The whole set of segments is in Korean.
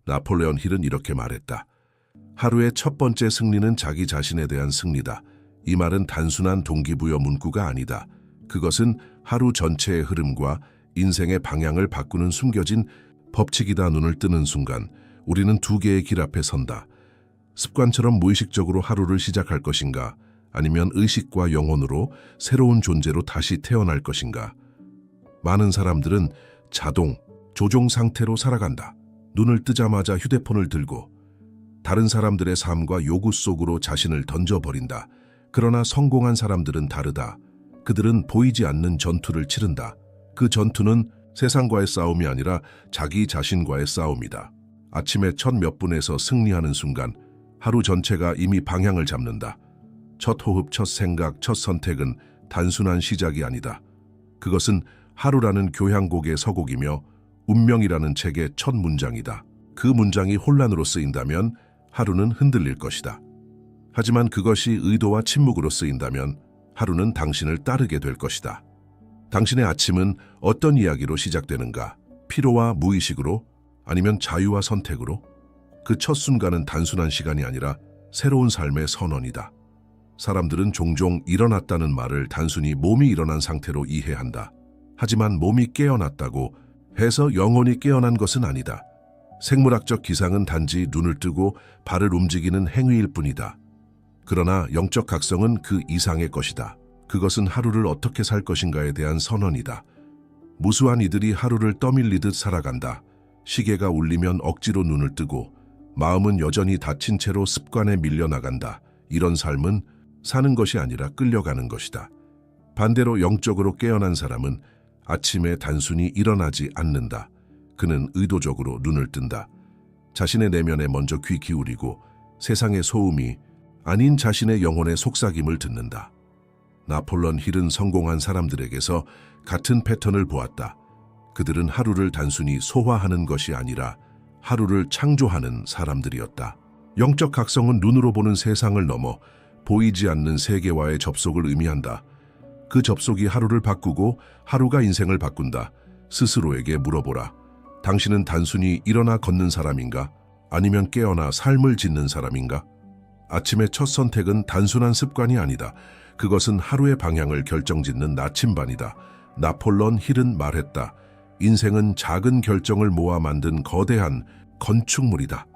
나폴레온 힐은 이렇게 말했다. 하루의 첫 번째 승리는 자기 자신에 대한 승리다. 이 말은 단순한 동기부여 문구가 아니다. 그것은 하루 전체의 흐름과 인생의 방향을 바꾸는 숨겨진 법칙이다. 눈을 뜨는 순간 우리는 두 개의 길 앞에 선다. 습관처럼 무의식적으로 하루를 시작할 것인가, 아니면 의식과 영혼으로 새로운 존재로 다시 태어날 것인가. 많은 사람들은 자동, 조종 상태로 살아간다. 눈을 뜨자마자 휴대폰을 들고 다른 사람들의 삶과 요구 속으로 자신을 던져버린다. 그러나 성공한 사람들은 다르다. 그들은 보이지 않는 전투를 치른다. 그 전투는 세상과의 싸움이 아니라 자기 자신과의 싸움이다. 아침에 첫 몇 분에서 승리하는 순간 하루 전체가 이미 방향을 잡는다. 첫 호흡, 첫 생각, 첫 선택은 단순한 시작이 아니다. 그것은 하루라는 교향곡의 서곡이며 운명이라는 책의 첫 문장이다. 그 문장이 혼란으로 쓰인다면 하루는 흔들릴 것이다. 하지만 그것이 의도와 침묵으로 쓰인다면 하루는 당신을 따르게 될 것이다. 당신의 아침은 어떤 이야기로 시작되는가? 피로와 무의식으로? 아니면 자유와 선택으로? 그 첫 순간은 단순한 시간이 아니라 새로운 삶의 선언이다. 사람들은 종종 일어났다는 말을 단순히 몸이 일어난 상태로 이해한다. 하지만 몸이 깨어났다고 해서 영혼이 깨어난 것은 아니다. 생물학적 기상은 단지 눈을 뜨고 발을 움직이는 행위일 뿐이다. 그러나 영적 각성은 그 이상의 것이다. 그것은 하루를 어떻게 살 것인가에 대한 선언이다. 무수한 이들이 하루를 떠밀리듯 살아간다. 시계가 울리면 억지로 눈을 뜨고 마음은 여전히 닫힌 채로 습관에 밀려나간다. 이런 삶은 사는 것이 아니라 끌려가는 것이다. 반대로 영적으로 깨어난 사람은 아침에 단순히 일어나지 않는다. 그는 의도적으로 눈을 뜬다. 자신의 내면에 먼저 귀 기울이고 세상의 소음이 아닌 자신의 영혼의 속삭임을 듣는다. 나폴레온 힐은 성공한 사람들에게서 같은 패턴을 보았다. 그들은 하루를 단순히 소화하는 것이 아니라 하루를 창조하는 사람들이었다. 영적 각성은 눈으로 보는 세상을 넘어 보이지 않는 세계와의 접속을 의미한다. 그 접속이 하루를 바꾸고 하루가 인생을 바꾼다. 스스로에게 물어보라. 당신은 단순히 일어나 걷는 사람인가? 아니면 깨어나 삶을 짓는 사람인가? 아침의 첫 선택은 단순한 습관이 아니다. 그것은 하루의 방향을 결정짓는 나침반이다. 나폴레온 힐은 말했다. 인생은 작은 결정을 모아 만든 거대한 건축물이다.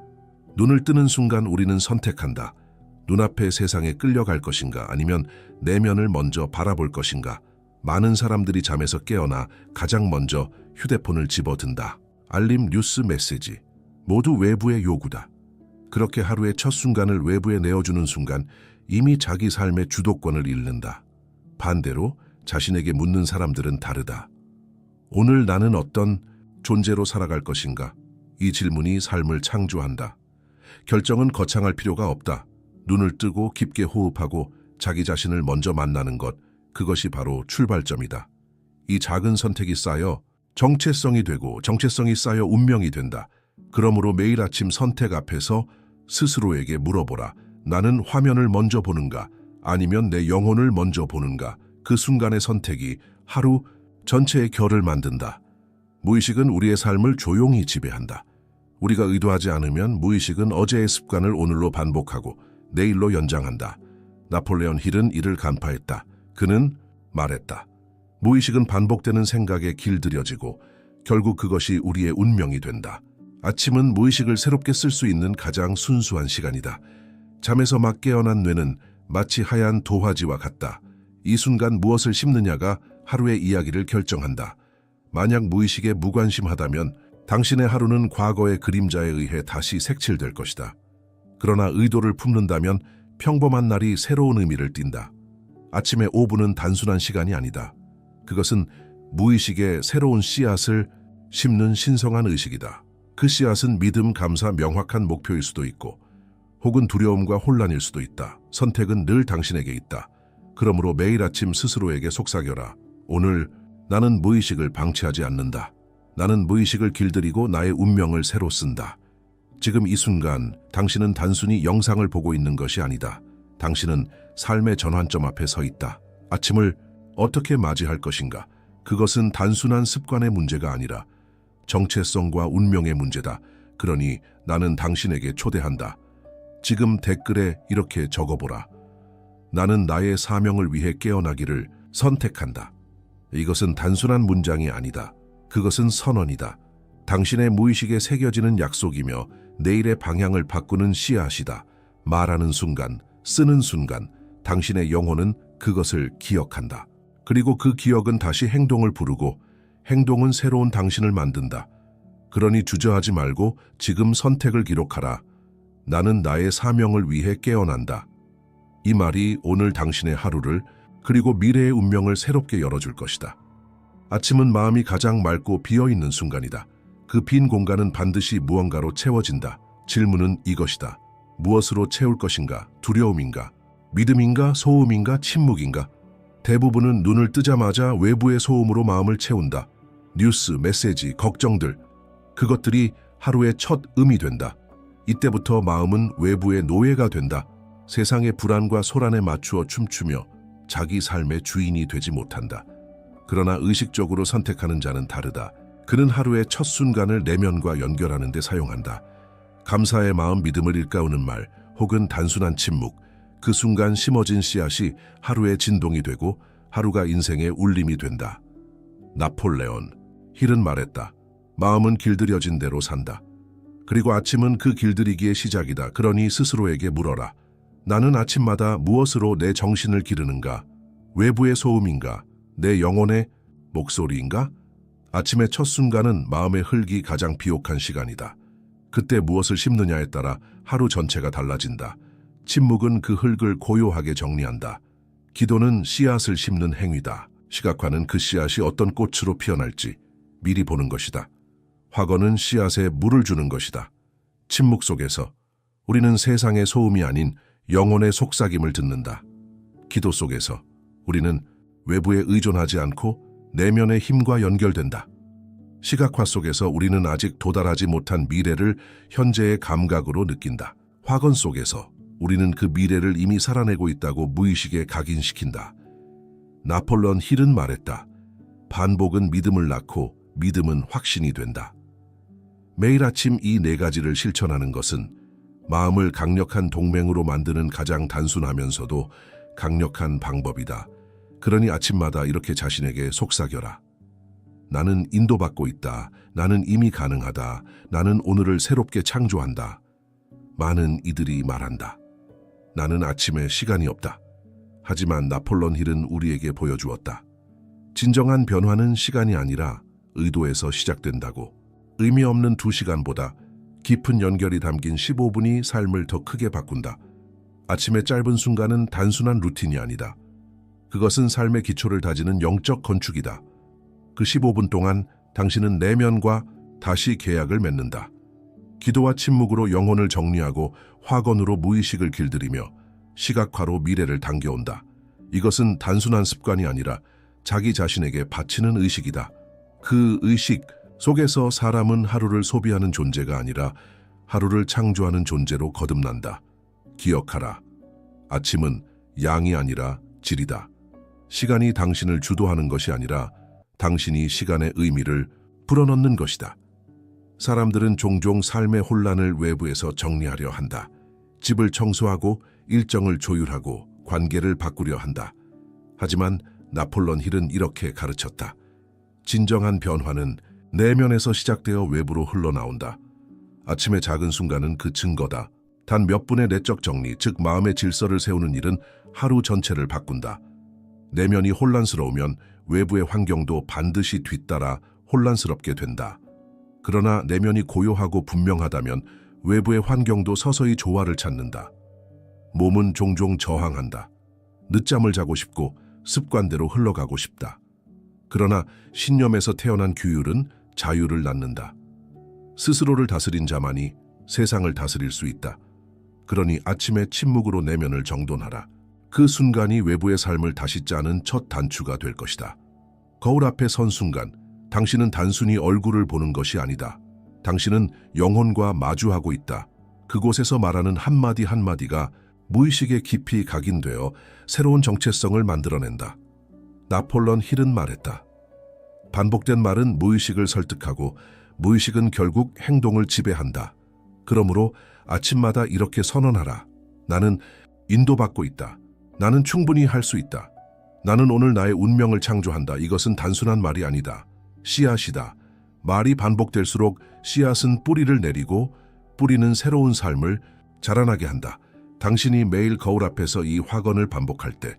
눈을 뜨는 순간 우리는 선택한다. 눈앞의 세상에 끌려갈 것인가, 아니면 내면을 먼저 바라볼 것인가. 많은 사람들이 잠에서 깨어나 가장 먼저 휴대폰을 집어든다. 알림, 뉴스, 메시지 모두 외부의 요구다. 그렇게 하루의 첫 순간을 외부에 내어주는 순간 이미 자기 삶의 주도권을 잃는다. 반대로 자신에게 묻는 사람들은 다르다. 오늘 나는 어떤 존재로 살아갈 것인가? 이 질문이 삶을 창조한다. 결정은 거창할 필요가 없다. 눈을 뜨고 깊게 호흡하고 자기 자신을 먼저 만나는 것, 그것이 바로 출발점이다. 이 작은 선택이 쌓여 정체성이 되고 정체성이 쌓여 운명이 된다. 그러므로 매일 아침 선택 앞에서 스스로에게 물어보라. 나는 화면을 먼저 보는가? 아니면 내 영혼을 먼저 보는가? 그 순간의 선택이 하루 전체의 결을 만든다. 무의식은 우리의 삶을 조용히 지배한다. 우리가 의도하지 않으면 무의식은 어제의 습관을 오늘로 반복하고 내일로 연장한다. 나폴레온 힐은 이를 간파했다. 그는 말했다. 무의식은 반복되는 생각에 길들여지고 결국 그것이 우리의 운명이 된다. 아침은 무의식을 새롭게 쓸 수 있는 가장 순수한 시간이다. 잠에서 막 깨어난 뇌는 마치 하얀 도화지와 같다. 이 순간 무엇을 심느냐가 하루의 이야기를 결정한다. 만약 무의식에 무관심하다면 당신의 하루는 과거의 그림자에 의해 다시 색칠될 것이다. 그러나 의도를 품는다면 평범한 날이 새로운 의미를 띈다. 아침의 5분은 단순한 시간이 아니다. 그것은 무의식의 새로운 씨앗을 심는 신성한 의식이다. 그 씨앗은 믿음, 감사, 명확한 목표일 수도 있고 혹은 두려움과 혼란일 수도 있다. 선택은 늘 당신에게 있다. 그러므로 매일 아침 스스로에게 속삭여라. 오늘 나는 무의식을 방치하지 않는다. 나는 무의식을 길들이고 나의 운명을 새로 쓴다. 지금 이 순간 당신은 단순히 영상을 보고 있는 것이 아니다. 당신은 삶의 전환점 앞에 서 있다. 아침을 어떻게 맞이할 것인가? 그것은 단순한 습관의 문제가 아니라 정체성과 운명의 문제다. 그러니 나는 당신에게 초대한다. 지금 댓글에 이렇게 적어보라. 나는 나의 사명을 위해 깨어나기를 선택한다. 이것은 단순한 문장이 아니다. 그것은 선언이다. 당신의 무의식에 새겨지는 약속이며 내일의 방향을 바꾸는 씨앗이다. 말하는 순간, 쓰는 순간, 당신의 영혼은 그것을 기억한다. 그리고 그 기억은 다시 행동을 부르고 행동은 새로운 당신을 만든다. 그러니 주저하지 말고 지금 선택을 기록하라. 나는 나의 사명을 위해 깨어난다. 이 말이 오늘 당신의 하루를 그리고 미래의 운명을 새롭게 열어줄 것이다. 아침은 마음이 가장 맑고 비어있는 순간이다. 그 빈 공간은 반드시 무언가로 채워진다. 질문은 이것이다. 무엇으로 채울 것인가? 두려움인가? 믿음인가? 소음인가? 침묵인가? 대부분은 눈을 뜨자마자 외부의 소음으로 마음을 채운다. 뉴스, 메시지, 걱정들. 그것들이 하루의 첫 음이 된다. 이때부터 마음은 외부의 노예가 된다. 세상의 불안과 소란에 맞추어 춤추며 자기 삶의 주인이 되지 못한다. 그러나 의식적으로 선택하는 자는 다르다. 그는 하루의 첫 순간을 내면과 연결하는 데 사용한다. 감사의 마음, 믿음을 일깨우는 말, 혹은 단순한 침묵. 그 순간 심어진 씨앗이 하루의 진동이 되고 하루가 인생의 울림이 된다. 나폴레온 힐은 말했다. 마음은 길들여진 대로 산다. 그리고 아침은 그 길들이기의 시작이다. 그러니 스스로에게 물어라. 나는 아침마다 무엇으로 내 정신을 기르는가? 외부의 소음인가? 내 영혼의 목소리인가? 아침의 첫 순간은 마음의 흙이 가장 비옥한 시간이다. 그때 무엇을 심느냐에 따라 하루 전체가 달라진다. 침묵은 그 흙을 고요하게 정리한다. 기도는 씨앗을 심는 행위다. 시각화는 그 씨앗이 어떤 꽃으로 피어날지 미리 보는 것이다. 화거는 씨앗에 물을 주는 것이다. 침묵 속에서 우리는 세상의 소음이 아닌 영혼의 속삭임을 듣는다. 기도 속에서 우리는 외부에 의존하지 않고 내면의 힘과 연결된다. 시각화 속에서 우리는 아직 도달하지 못한 미래를 현재의 감각으로 느낀다. 화건 속에서 우리는 그 미래를 이미 살아내고 있다고 무의식에 각인시킨다. 나폴레온 힐은 말했다. 반복은 믿음을 낳고 믿음은 확신이 된다. 매일 아침 이 네 가지를 실천하는 것은 마음을 강력한 동맹으로 만드는 가장 단순하면서도 강력한 방법이다. 그러니 아침마다 이렇게 자신에게 속삭여라. 나는 인도받고 있다. 나는 이미 가능하다. 나는 오늘을 새롭게 창조한다. 많은 이들이 말한다. 나는 아침에 시간이 없다. 하지만 나폴레온 힐은 우리에게 보여주었다. 진정한 변화는 시간이 아니라 의도에서 시작된다고. 의미 없는 2시간보다 깊은 연결이 담긴 15분이 삶을 더 크게 바꾼다. 아침의 짧은 순간은 단순한 루틴이 아니다. 그것은 삶의 기초를 다지는 영적 건축이다. 그 15분 동안 당신은 내면과 다시 계약을 맺는다. 기도와 침묵으로 영혼을 정리하고 화건으로 무의식을 길들이며 시각화로 미래를 당겨온다. 이것은 단순한 습관이 아니라 자기 자신에게 바치는 의식이다. 그 의식 속에서 사람은 하루를 소비하는 존재가 아니라 하루를 창조하는 존재로 거듭난다. 기억하라. 아침은 양이 아니라 질이다. 시간이 당신을 주도하는 것이 아니라 당신이 시간의 의미를 불어넣는 것이다. 사람들은 종종 삶의 혼란을 외부에서 정리하려 한다. 집을 청소하고 일정을 조율하고 관계를 바꾸려 한다. 하지만 나폴레온 힐은 이렇게 가르쳤다. 진정한 변화는 내면에서 시작되어 외부로 흘러나온다. 아침의 작은 순간은 그 증거다. 단 몇 분의 내적 정리, 즉 마음의 질서를 세우는 일은 하루 전체를 바꾼다. 내면이 혼란스러우면 외부의 환경도 반드시 뒤따라 혼란스럽게 된다. 그러나 내면이 고요하고 분명하다면 외부의 환경도 서서히 조화를 찾는다. 몸은 종종 저항한다. 늦잠을 자고 싶고 습관대로 흘러가고 싶다. 그러나 신념에서 태어난 규율은 자유를 낳는다. 스스로를 다스린 자만이 세상을 다스릴 수 있다. 그러니 아침에 침묵으로 내면을 정돈하라. 그 순간이 외부의 삶을 다시 짜는 첫 단추가 될 것이다. 거울 앞에 선 순간, 당신은 단순히 얼굴을 보는 것이 아니다. 당신은 영혼과 마주하고 있다. 그곳에서 말하는 한마디 한마디가 무의식에 깊이 각인되어 새로운 정체성을 만들어낸다. 나폴레온 힐은 말했다. 반복된 말은 무의식을 설득하고 무의식은 결국 행동을 지배한다. 그러므로 아침마다 이렇게 선언하라. 나는 인도받고 있다. 나는 충분히 할 수 있다. 나는 오늘 나의 운명을 창조한다. 이것은 단순한 말이 아니다. 씨앗이다. 말이 반복될수록 씨앗은 뿌리를 내리고 뿌리는 새로운 삶을 자라나게 한다. 당신이 매일 거울 앞에서 이 확언을 반복할 때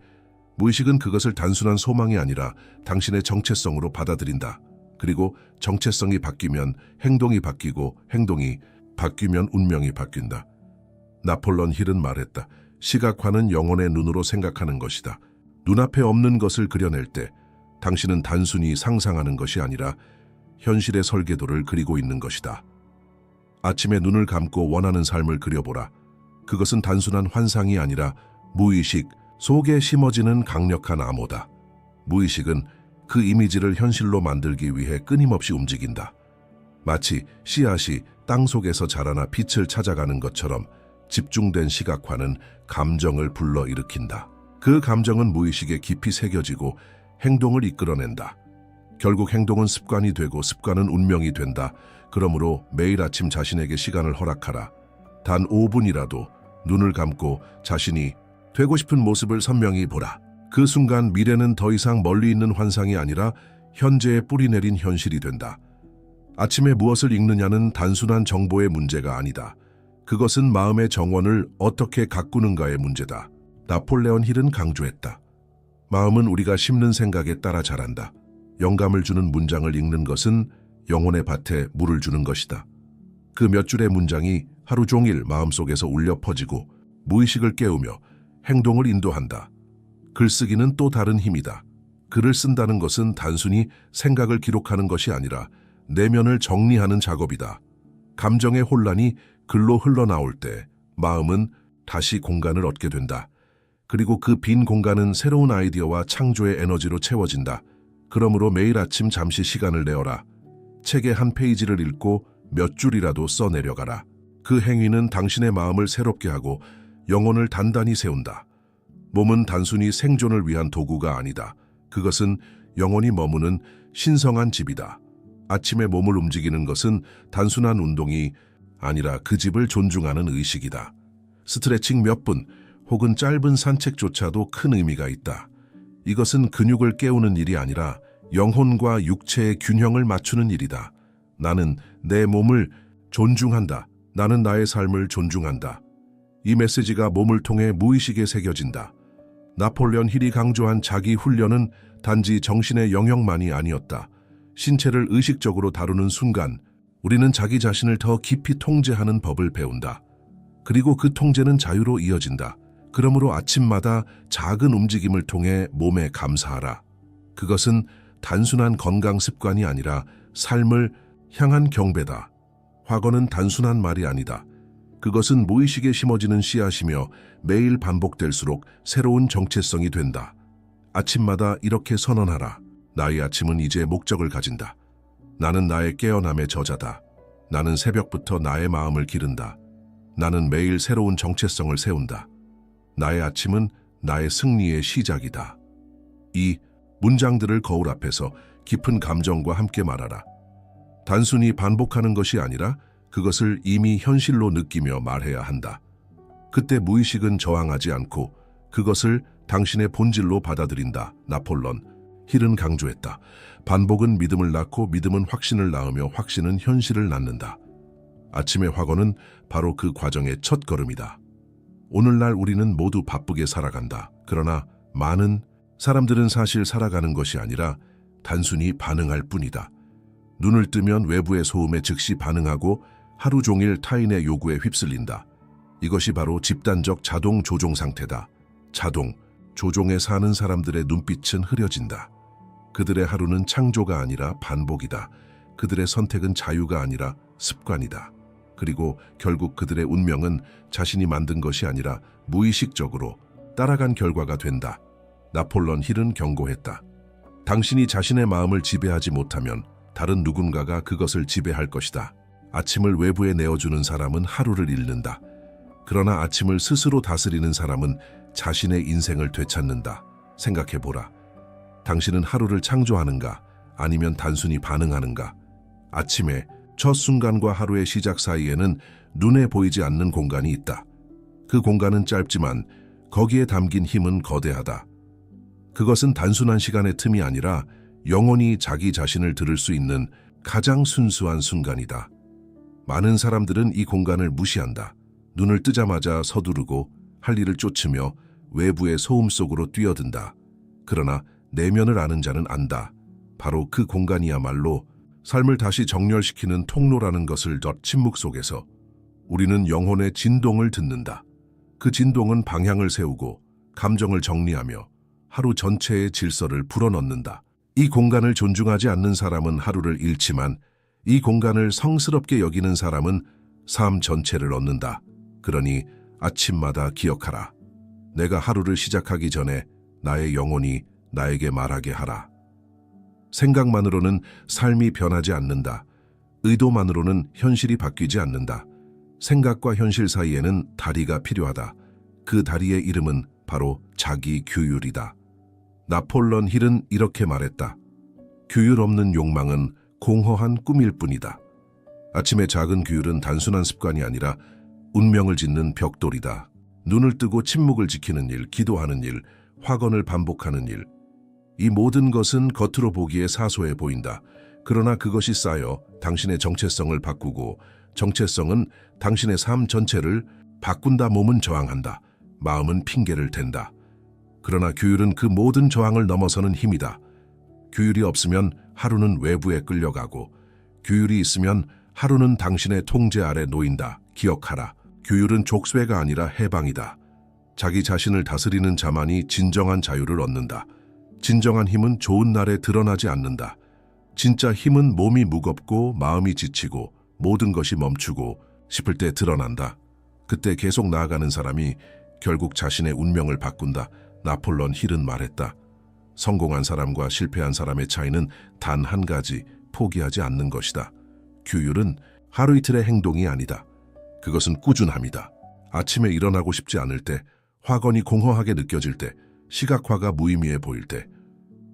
무의식은 그것을 단순한 소망이 아니라 당신의 정체성으로 받아들인다. 그리고 정체성이 바뀌면 행동이 바뀌고 행동이 바뀌면 운명이 바뀐다. 나폴레옹 힐은 말했다. 시각화는 영혼의 눈으로 생각하는 것이다. 눈앞에 없는 것을 그려낼 때 당신은 단순히 상상하는 것이 아니라 현실의 설계도를 그리고 있는 것이다. 아침에 눈을 감고 원하는 삶을 그려보라. 그것은 단순한 환상이 아니라 무의식 속에 심어지는 강력한 암호다. 무의식은 그 이미지를 현실로 만들기 위해 끊임없이 움직인다. 마치 씨앗이 땅 속에서 자라나 빛을 찾아가는 것처럼 집중된 시각화는 감정을 불러일으킨다. 그 감정은 무의식에 깊이 새겨지고 행동을 이끌어낸다. 결국 행동은 습관이 되고 습관은 운명이 된다. 그러므로 매일 아침 자신에게 시간을 허락하라. 단 5분이라도 눈을 감고 자신이 되고 싶은 모습을 선명히 보라. 그 순간 미래는 더 이상 멀리 있는 환상이 아니라 현재에 뿌리 내린 현실이 된다. 아침에 무엇을 읽느냐는 단순한 정보의 문제가 아니다. 그것은 마음의 정원을 어떻게 가꾸는가의 문제다. 나폴레옹 힐은 강조했다. 마음은 우리가 심는 생각에 따라 자란다. 영감을 주는 문장을 읽는 것은 영혼의 밭에 물을 주는 것이다. 그 몇 줄의 문장이 하루 종일 마음속에서 울려 퍼지고 무의식을 깨우며 행동을 인도한다. 글쓰기는 또 다른 힘이다. 글을 쓴다는 것은 단순히 생각을 기록하는 것이 아니라 내면을 정리하는 작업이다. 감정의 혼란이 글로 흘러나올 때 마음은 다시 공간을 얻게 된다. 그리고 그 빈 공간은 새로운 아이디어와 창조의 에너지로 채워진다. 그러므로 매일 아침 잠시 시간을 내어라. 책의 한 페이지를 읽고 몇 줄이라도 써내려가라. 그 행위는 당신의 마음을 새롭게 하고 영혼을 단단히 세운다. 몸은 단순히 생존을 위한 도구가 아니다. 그것은 영혼이 머무는 신성한 집이다. 아침에 몸을 움직이는 것은 단순한 운동이 아니라 그 집을 존중하는 의식이다. 스트레칭 몇 분 혹은 짧은 산책조차도 큰 의미가 있다. 이것은 근육을 깨우는 일이 아니라 영혼과 육체의 균형을 맞추는 일이다. 나는 내 몸을 존중한다. 나는 나의 삶을 존중한다. 이 메시지가 몸을 통해 무의식에 새겨진다. 나폴레옹 힐이 강조한 자기 훈련은 단지 정신의 영역만이 아니었다. 신체를 의식적으로 다루는 순간 우리는 자기 자신을 더 깊이 통제하는 법을 배운다. 그리고 그 통제는 자유로 이어진다. 그러므로 아침마다 작은 움직임을 통해 몸에 감사하라. 그것은 단순한 건강 습관이 아니라 삶을 향한 경배다. 확언은 단순한 말이 아니다. 그것은 무의식에 심어지는 씨앗이며 매일 반복될수록 새로운 정체성이 된다. 아침마다 이렇게 선언하라. 나의 아침은 이제 목적을 가진다. 나는 나의 깨어남의 저자다. 나는 새벽부터 나의 마음을 기른다. 나는 매일 새로운 정체성을 세운다. 나의 아침은 나의 승리의 시작이다. 이 문장들을 거울 앞에서 깊은 감정과 함께 말하라. 단순히 반복하는 것이 아니라 그것을 이미 현실로 느끼며 말해야 한다. 그때 무의식은 저항하지 않고 그것을 당신의 본질로 받아들인다. 나폴레옹 힐은 강조했다. 반복은 믿음을 낳고 믿음은 확신을 낳으며 확신은 현실을 낳는다. 아침의 확언은 바로 그 과정의 첫 걸음이다. 오늘날 우리는 모두 바쁘게 살아간다. 그러나 많은 사람들은 사실 살아가는 것이 아니라 단순히 반응할 뿐이다. 눈을 뜨면 외부의 소음에 즉시 반응하고 하루 종일 타인의 요구에 휩쓸린다. 이것이 바로 집단적 자동 조종 상태다. 자동 조종에 사는 사람들의 눈빛은 흐려진다. 그들의 하루는 창조가 아니라 반복이다. 그들의 선택은 자유가 아니라 습관이다. 그리고 결국 그들의 운명은 자신이 만든 것이 아니라 무의식적으로 따라간 결과가 된다. 나폴레옹 힐은 경고했다. 당신이 자신의 마음을 지배하지 못하면 다른 누군가가 그것을 지배할 것이다. 아침을 외부에 내어주는 사람은 하루를 잃는다. 그러나 아침을 스스로 다스리는 사람은 자신의 인생을 되찾는다. 생각해보라. 당신은 하루를 창조하는가? 아니면 단순히 반응하는가? 아침에 첫 순간과 하루의 시작 사이에는 눈에 보이지 않는 공간이 있다. 그 공간은 짧지만 거기에 담긴 힘은 거대하다. 그것은 단순한 시간의 틈이 아니라 영원히 자기 자신을 들을 수 있는 가장 순수한 순간이다. 많은 사람들은 이 공간을 무시한다. 눈을 뜨자마자 서두르고 할 일을 쫓으며 외부의 소음 속으로 뛰어든다. 그러나 내면을 아는 자는 안다. 바로 그 공간이야말로 삶을 다시 정렬시키는 통로라는 것을. 침묵 속에서 우리는 영혼의 진동을 듣는다. 그 진동은 방향을 세우고 감정을 정리하며 하루 전체의 질서를 불어넣는다. 이 공간을 존중하지 않는 사람은 하루를 잃지만 이 공간을 성스럽게 여기는 사람은 삶 전체를 얻는다. 그러니 아침마다 기억하라. 내가 하루를 시작하기 전에 나의 영혼이 나에게 말하게 하라. 생각만으로는 삶이 변하지 않는다. 의도만으로는 현실이 바뀌지 않는다. 생각과 현실 사이에는 다리가 필요하다. 그 다리의 이름은 바로 자기 규율이다. 나폴레옹 힐은 이렇게 말했다. 규율 없는 욕망은 공허한 꿈일 뿐이다. 아침의 작은 규율은 단순한 습관이 아니라 운명을 짓는 벽돌이다. 눈을 뜨고 침묵을 지키는 일, 기도하는 일, 확언을 반복하는 일. 이 모든 것은 겉으로 보기에 사소해 보인다. 그러나 그것이 쌓여 당신의 정체성을 바꾸고 정체성은 당신의 삶 전체를 바꾼다. 몸은 저항한다. 마음은 핑계를 댄다. 그러나 규율은 그 모든 저항을 넘어서는 힘이다. 규율이 없으면 하루는 외부에 끌려가고 규율이 있으면 하루는 당신의 통제 아래 놓인다. 기억하라. 규율은 족쇄가 아니라 해방이다. 자기 자신을 다스리는 자만이 진정한 자유를 얻는다. 진정한 힘은 좋은 날에 드러나지 않는다. 진짜 힘은 몸이 무겁고 마음이 지치고 모든 것이 멈추고 싶을 때 드러난다. 그때 계속 나아가는 사람이 결국 자신의 운명을 바꾼다. 나폴레옹 힐은 말했다. 성공한 사람과 실패한 사람의 차이는 단 한 가지, 포기하지 않는 것이다. 규율은 하루 이틀의 행동이 아니다. 그것은 꾸준함이다. 아침에 일어나고 싶지 않을 때, 확언이 공허하게 느껴질 때, 시각화가 무의미해 보일 때,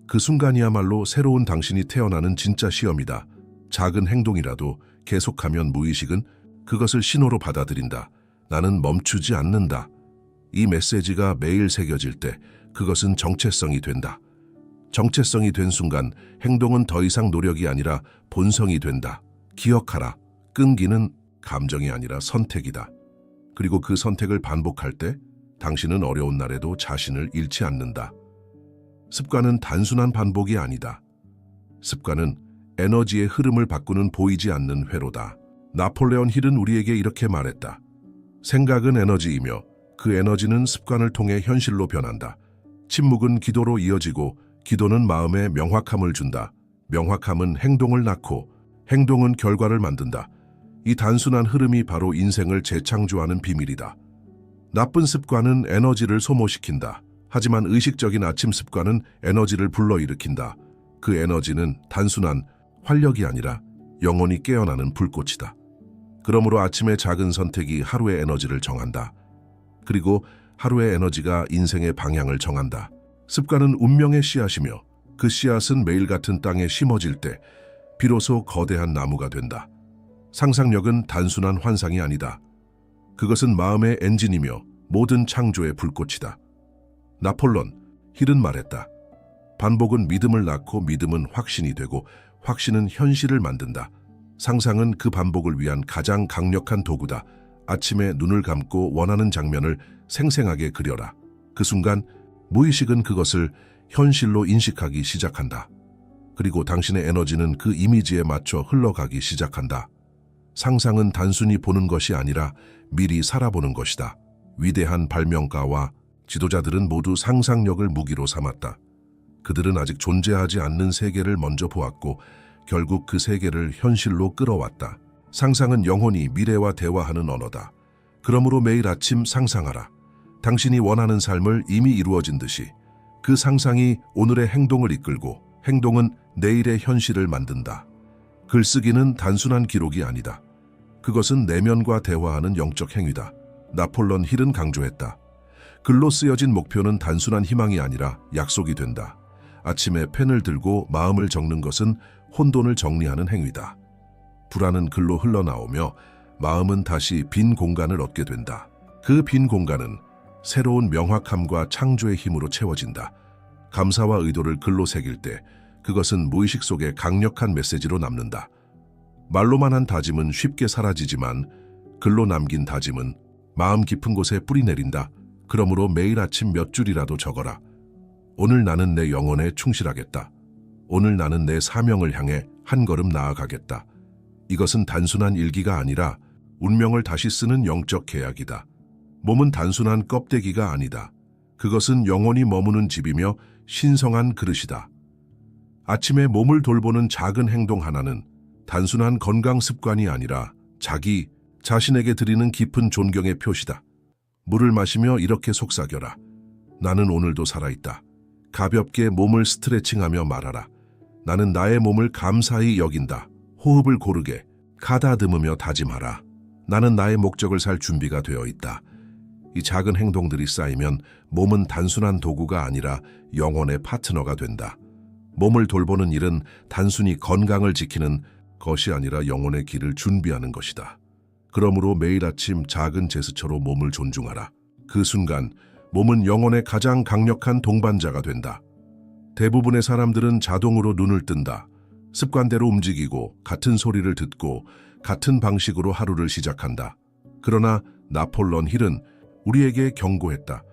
그 순간이야말로 새로운 당신이 태어나는 진짜 시험이다. 작은 행동이라도 계속하면 무의식은 그것을 신호로 받아들인다. 나는 멈추지 않는다. 이 메시지가 매일 새겨질 때 그것은 정체성이 된다. 정체성이 된 순간 행동은 더 이상 노력이 아니라 본성이 된다. 기억하라. 끈기는 감정이 아니라 선택이다. 그리고 그 선택을 반복할 때 당신은 어려운 날에도 자신을 잃지 않는다. 습관은 단순한 반복이 아니다. 습관은 에너지의 흐름을 바꾸는 보이지 않는 회로다. 나폴레옹 힐은 우리에게 이렇게 말했다. 생각은 에너지이며 그 에너지는 습관을 통해 현실로 변한다. 침묵은 기도로 이어지고 기도는 마음에 명확함을 준다. 명확함은 행동을 낳고 행동은 결과를 만든다. 이 단순한 흐름이 바로 인생을 재창조하는 비밀이다. 나쁜 습관은 에너지를 소모시킨다. 하지만 의식적인 아침 습관은 에너지를 불러일으킨다. 그 에너지는 단순한 활력이 아니라 영원히 깨어나는 불꽃이다. 그러므로 아침의 작은 선택이 하루의 에너지를 정한다. 그리고 하루의 에너지가 인생의 방향을 정한다. 습관은 운명의 씨앗이며 그 씨앗은 매일 같은 땅에 심어질 때 비로소 거대한 나무가 된다. 상상력은 단순한 환상이 아니다. 그것은 마음의 엔진이며 모든 창조의 불꽃이다. 나폴레옹 힐은 말했다. 반복은 믿음을 낳고 믿음은 확신이 되고 확신은 현실을 만든다. 상상은 그 반복을 위한 가장 강력한 도구다. 아침에 눈을 감고 원하는 장면을 생생하게 그려라. 그 순간 무의식은 그것을 현실로 인식하기 시작한다. 그리고 당신의 에너지는 그 이미지에 맞춰 흘러가기 시작한다. 상상은 단순히 보는 것이 아니라 미리 살아보는 것이다. 위대한 발명가와 지도자들은 모두 상상력을 무기로 삼았다. 그들은 아직 존재하지 않는 세계를 먼저 보았고 결국 그 세계를 현실로 끌어왔다. 상상은 영혼이 미래와 대화하는 언어다. 그러므로 매일 아침 상상하라. 당신이 원하는 삶을 이미 이루어진 듯이 그 상상이 오늘의 행동을 이끌고 행동은 내일의 현실을 만든다. 글쓰기는 단순한 기록이 아니다. 그것은 내면과 대화하는 영적 행위다. 나폴레옹 힐은 강조했다. 글로 쓰여진 목표는 단순한 희망이 아니라 약속이 된다. 아침에 펜을 들고 마음을 적는 것은 혼돈을 정리하는 행위다. 불안은 글로 흘러나오며 마음은 다시 빈 공간을 얻게 된다. 그 빈 공간은 새로운 명확함과 창조의 힘으로 채워진다. 감사와 의도를 글로 새길 때 그것은 무의식 속에 강력한 메시지로 남는다. 말로만 한 다짐은 쉽게 사라지지만 글로 남긴 다짐은 마음 깊은 곳에 뿌리 내린다. 그러므로 매일 아침 몇 줄이라도 적어라. 오늘 나는 내 영혼에 충실하겠다. 오늘 나는 내 사명을 향해 한 걸음 나아가겠다. 이것은 단순한 일기가 아니라 운명을 다시 쓰는 영적 계약이다. 몸은 단순한 껍데기가 아니다. 그것은 영혼이 머무는 집이며 신성한 그릇이다. 아침에 몸을 돌보는 작은 행동 하나는 단순한 건강 습관이 아니라 자기 자신에게 드리는 깊은 존경의 표시다. 물을 마시며 이렇게 속삭여라. 나는 오늘도 살아있다. 가볍게 몸을 스트레칭하며 말하라. 나는 나의 몸을 감사히 여긴다. 호흡을 고르게 가다듬으며 다짐하라. 나는 나의 목적을 살 준비가 되어 있다. 이 작은 행동들이 쌓이면 몸은 단순한 도구가 아니라 영혼의 파트너가 된다. 몸을 돌보는 일은 단순히 건강을 지키는 것이 아니라 영혼의 길을 준비하는 것이다. 그러므로 매일 아침 작은 제스처로 몸을 존중하라. 그 순간 몸은 영혼의 가장 강력한 동반자가 된다. 대부분의 사람들은 자동으로 눈을 뜬다. 습관대로 움직이고 같은 소리를 듣고 같은 방식으로 하루를 시작한다. 그러나 나폴레옹 힐은 우리에게 경고했다.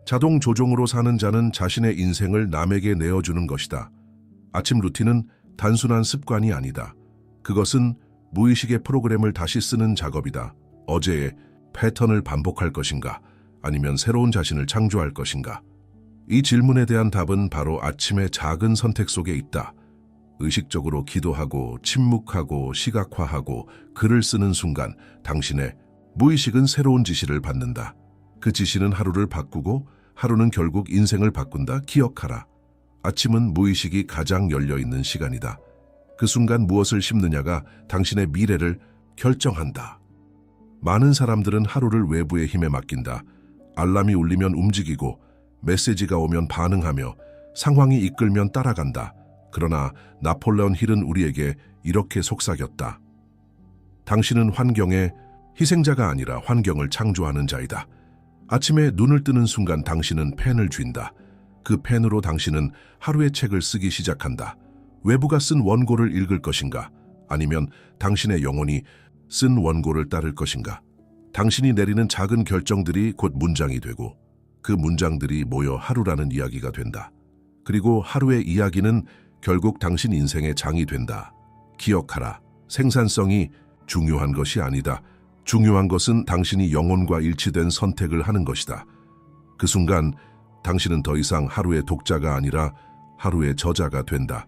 자동 조종으로 사는 자는 자신의 인생을 남에게 내어주는 것이다. 아침 루틴은 단순한 습관이 아니다. 그것은 무의식의 프로그램을 다시 쓰는 작업이다. 어제의 패턴을 반복할 것인가? 아니면 새로운 자신을 창조할 것인가? 이 질문에 대한 답은 바로 아침의 작은 선택 속에 있다. 의식적으로 기도하고 침묵하고 시각화하고 글을 쓰는 순간 당신의 무의식은 새로운 지시를 받는다. 그 지시는 하루를 바꾸고 하루는 결국 인생을 바꾼다. 기억하라. 아침은 무의식이 가장 열려있는 시간이다. 그 순간 무엇을 심느냐가 당신의 미래를 결정한다. 많은 사람들은 하루를 외부의 힘에 맡긴다. 알람이 울리면 움직이고 메시지가 오면 반응하며 상황이 이끌면 따라간다. 그러나 나폴레옹 힐은 우리에게 이렇게 속삭였다. 당신은 환경의 희생자가 아니라 환경을 창조하는 자이다. 아침에 눈을 뜨는 순간 당신은 펜을 쥔다. 그 펜으로 당신은 하루의 책을 쓰기 시작한다. 외부가 쓴 원고를 읽을 것인가? 아니면 당신의 영혼이 쓴 원고를 따를 것인가? 당신이 내리는 작은 결정들이 곧 문장이 되고 그 문장들이 모여 하루라는 이야기가 된다. 그리고 하루의 이야기는 결국 당신 인생의 장이 된다. 기억하라. 생산성이 중요한 것이 아니다. 중요한 것은 당신이 영혼과 일치된 선택을 하는 것이다. 그 순간 당신은 더 이상 하루의 독자가 아니라 하루의 저자가 된다.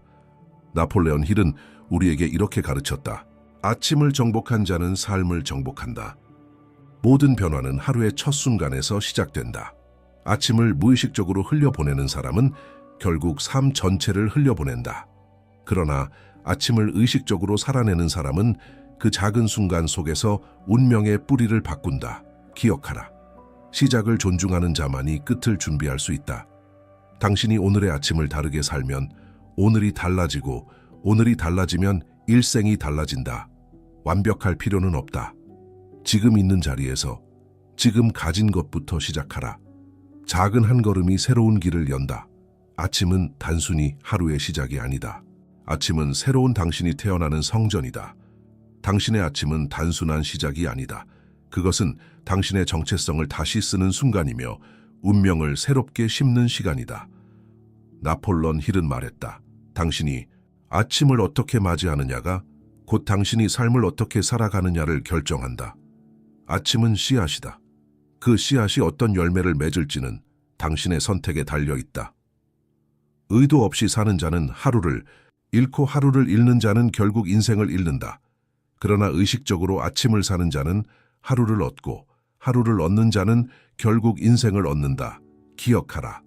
나폴레옹 힐은 우리에게 이렇게 가르쳤다. 아침을 정복한 자는 삶을 정복한다. 모든 변화는 하루의 첫 순간에서 시작된다. 아침을 무의식적으로 흘려보내는 사람은 결국 삶 전체를 흘려보낸다. 그러나 아침을 의식적으로 살아내는 사람은 그 작은 순간 속에서 운명의 뿌리를 바꾼다. 기억하라. 시작을 존중하는 자만이 끝을 준비할 수 있다. 당신이 오늘의 아침을 다르게 살면 오늘이 달라지고 오늘이 달라지면 일생이 달라진다. 완벽할 필요는 없다. 지금 있는 자리에서 지금 가진 것부터 시작하라. 작은 한 걸음이 새로운 길을 연다. 아침은 단순히 하루의 시작이 아니다. 아침은 새로운 당신이 태어나는 성전이다. 당신의 아침은 단순한 시작이 아니다. 그것은 당신의 정체성을 다시 쓰는 순간이며 운명을 새롭게 심는 시간이다. 나폴레옹 힐은 말했다. 당신이 아침을 어떻게 맞이하느냐가 곧 당신이 삶을 어떻게 살아가느냐를 결정한다. 아침은 씨앗이다. 그 씨앗이 어떤 열매를 맺을지는 당신의 선택에 달려있다. 의도 없이 사는 자는 하루를 잃고 하루를 잃는 자는 결국 인생을 잃는다. 그러나 의식적으로 아침을 사는 자는 하루를 얻고 하루를 얻는 자는 결국 인생을 얻는다. 기억하라.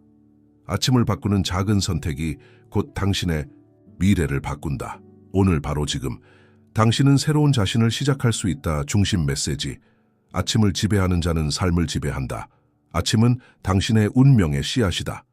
아침을 바꾸는 작은 선택이 곧 당신의 미래를 바꾼다. 오늘 바로 지금 당신은 새로운 자신을 시작할 수 있다. 중심 메시지. 아침을 지배하는 자는 삶을 지배한다. 아침은 당신의 운명의 씨앗이다.